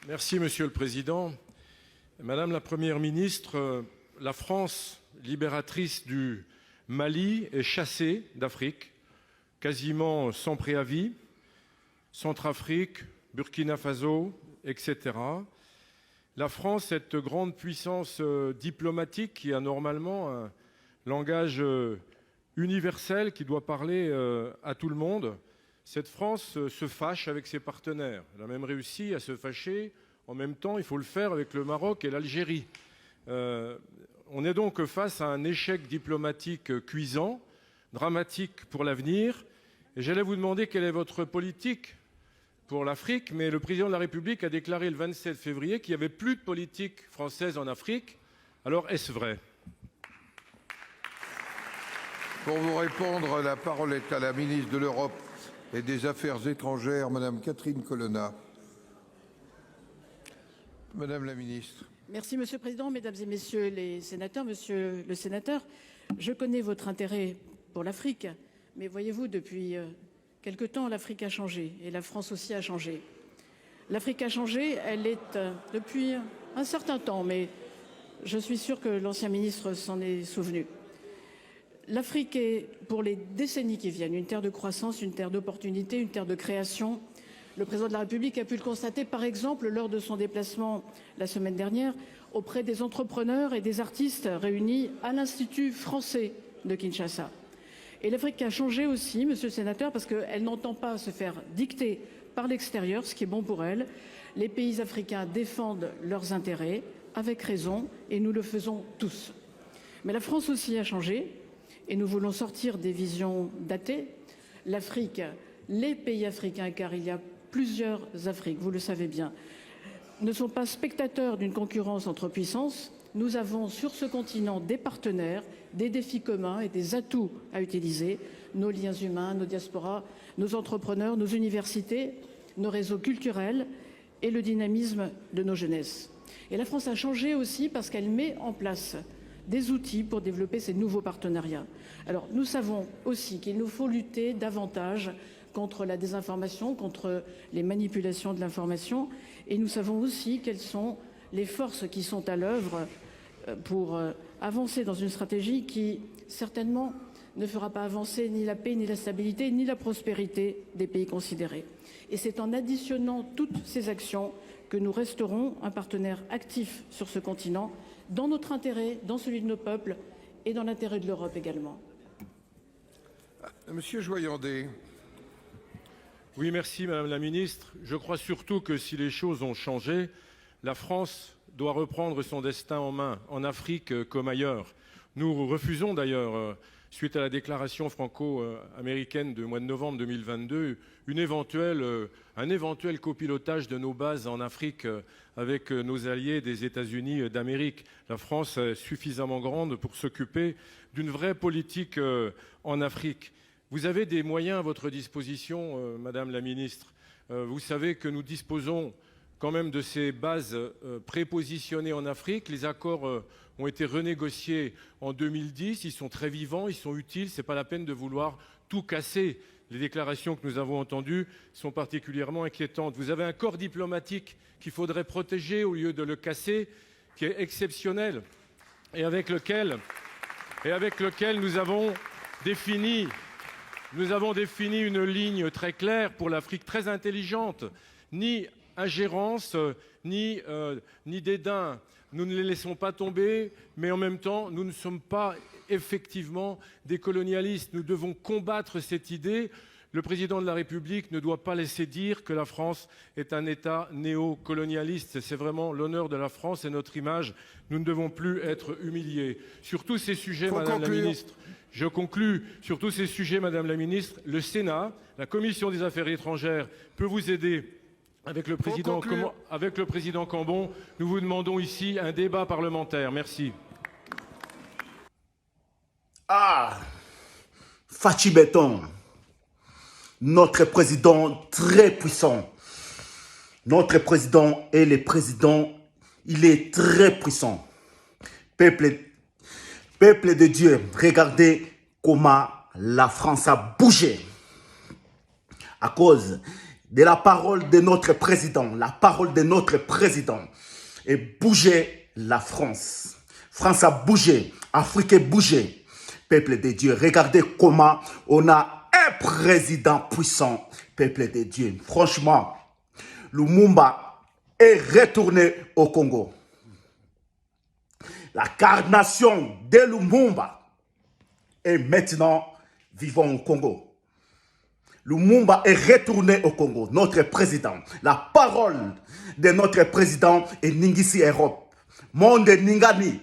Merci, Monsieur le Président. Madame la Première ministre, la France, libératrice du Mali, est chassée d'Afrique, quasiment sans préavis. Centrafrique, Burkina Faso, etc. La France, cette grande puissance diplomatique qui a normalement un langage universel qui doit parler à tout le monde, cette France se fâche avec ses partenaires. Elle a même réussi à se fâcher. En même temps, il faut le faire avec le Maroc et l'Algérie. On est donc face à un échec diplomatique cuisant, dramatique pour l'avenir. Et j'allais vous demander quelle est votre politique pour l'Afrique, mais le président de la République a déclaré le 27 février qu'il n'y avait plus de politique française en Afrique. Alors, est-ce vrai ? Pour vous répondre, la parole est à la ministre de l'Europe et des Affaires étrangères, Madame Catherine Colonna. Madame la ministre. Merci Monsieur le Président, Mesdames et Messieurs les sénateurs. Monsieur le sénateur, je connais votre intérêt pour l'Afrique, mais voyez-vous, depuis quelque temps, l'Afrique a changé et la France aussi a changé. L'Afrique a changé, elle est depuis un certain temps, mais je suis sûre que l'ancien ministre s'en est souvenu. L'Afrique est, pour les décennies qui viennent, une terre de croissance, une terre d'opportunités, une terre de création. Le président de la République a pu le constater, par exemple, lors de son déplacement la semaine dernière auprès des entrepreneurs et des artistes réunis à l'Institut français de Kinshasa. Et l'Afrique a changé aussi, monsieur le sénateur, parce qu'elle n'entend pas se faire dicter par l'extérieur, ce qui est bon pour elle. Les pays africains défendent leurs intérêts, avec raison, et nous le faisons tous. Mais la France aussi a changé. Et nous voulons sortir des visions datées. L'Afrique, les pays africains, car il y a plusieurs Afriques, vous le savez bien, ne sont pas spectateurs d'une concurrence entre puissances. Nous avons sur ce continent des partenaires, des défis communs et des atouts à utiliser. Nos liens humains, nos diasporas, nos entrepreneurs, nos universités, nos réseaux culturels et le dynamisme de nos jeunesses. Et la France a changé aussi parce qu'elle met en place des outils pour développer ces nouveaux partenariats. Alors nous savons aussi qu'il nous faut lutter davantage contre la désinformation, contre les manipulations de l'information, et nous savons aussi quelles sont les forces qui sont à l'œuvre pour avancer dans une stratégie qui certainement ne fera pas avancer ni la paix, ni la stabilité, ni la prospérité des pays considérés. Et c'est en additionnant toutes ces actions que nous resterons un partenaire actif sur ce continent, dans notre intérêt, dans celui de nos peuples et dans l'intérêt de l'Europe également. Monsieur Joyandet. Oui, merci Madame la Ministre. Je crois surtout que si les choses ont changé, la France doit reprendre son destin en main, en Afrique comme ailleurs. Nous refusons d'ailleurs, suite à la déclaration franco-américaine du mois de novembre 2022, un éventuel copilotage de nos bases en Afrique avec nos alliés des États-Unis d'Amérique. La France est suffisamment grande pour s'occuper d'une vraie politique en Afrique. Vous avez des moyens à votre disposition, Madame la Ministre. Vous savez que nous disposons quand même de ces bases prépositionnées en Afrique. Les accords ont été renégociés en 2010. Ils sont très vivants, ils sont utiles. Ce n'est pas la peine de vouloir tout casser. Les déclarations que nous avons entendues sont particulièrement inquiétantes. Vous avez un corps diplomatique qu'il faudrait protéger au lieu de le casser, qui est exceptionnel et avec lequel nous avons défini une ligne très claire pour l'Afrique, très intelligente. Ni ingérence, ni dédain. Nous ne les laissons pas tomber, mais en même temps, nous ne sommes pas effectivement des colonialistes. Nous devons combattre cette idée. Le président de la République ne doit pas laisser dire que la France est un État néocolonialiste. C'est vraiment l'honneur de la France et notre image. Nous ne devons plus être humiliés. Sur tous ces sujets, Madame la Ministre, je conclus. Sur tous ces sujets, Madame la Ministre, le Sénat, la Commission des Affaires étrangères peut vous aider. Avec le président Cambon, nous vous demandons ici un débat parlementaire. Merci. Ah, Fachi Béton, notre président très puissant. Notre président est le président, il est très puissant. Peuple de Dieu, regardez comment la France a bougé à cause de la parole de notre président, la parole de notre président, et bouger la France. France a bougé, Afrique a bougé. Peuple de Dieu, regardez comment on a un président puissant, peuple de Dieu. Franchement, Lumumba est retourné au Congo. La carnation de Lumumba est maintenant vivant au Congo. Lumumba est retourné au Congo, notre président. La parole de notre président est Ningisi Europe. Monde Ningani,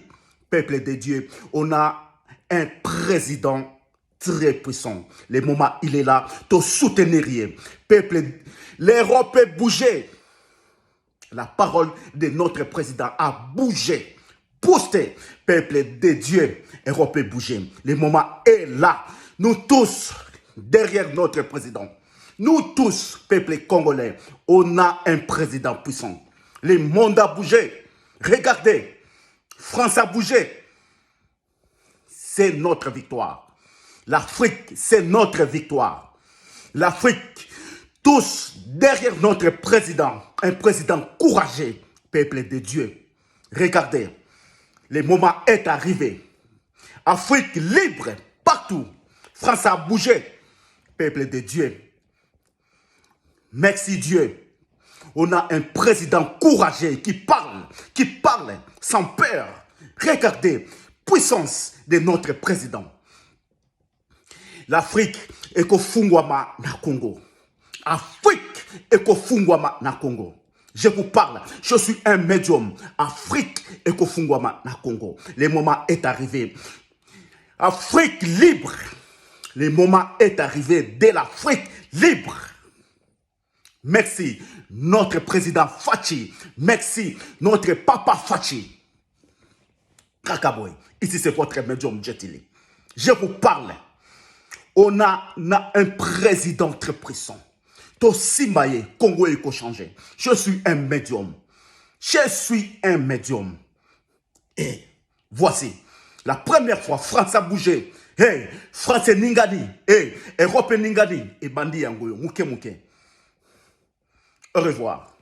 peuple de Dieu. On a un président très puissant. Le moment, il est là, de soutenir rien. Peuple, l'Europe est bougée. La parole de notre président a bougé. Poussé, peuple de Dieu, Europe est bougée. Le moment est là. Nous tous, derrière notre président, nous tous, peuple congolais, on a un président puissant. Le monde a bougé. Regardez, France a bougé. C'est notre victoire. L'Afrique, c'est notre victoire. L'Afrique, tous derrière notre président, un président courageux, peuple de Dieu. Regardez, le moment est arrivé. Afrique libre, partout. France a bougé, peuple de Dieu. Merci Dieu. On a un président courageux qui parle sans peur. Regardez, puissance de notre président. L'Afrique est kofungwama na Congo. Afrique est kofungwama na Congo. Je vous parle, je suis un médium. Afrique est kofungwama na Congo. Le moment est arrivé. Afrique libre. Le moment est arrivé de l'Afrique libre. Merci, notre président Fachi. Merci, notre papa Fachi. Kakaboy, ici c'est votre médium Jetili. Je vous parle. On a un président très puissant. Tosimbaye, Congo est changé. Je suis un médium. Je suis un médium. Et voici, la première fois, France a bougé. Hey, France est Ningani. Hey, Europe est Ningani. Et Bandi Yangoyo, Mouké Mouké. Au revoir.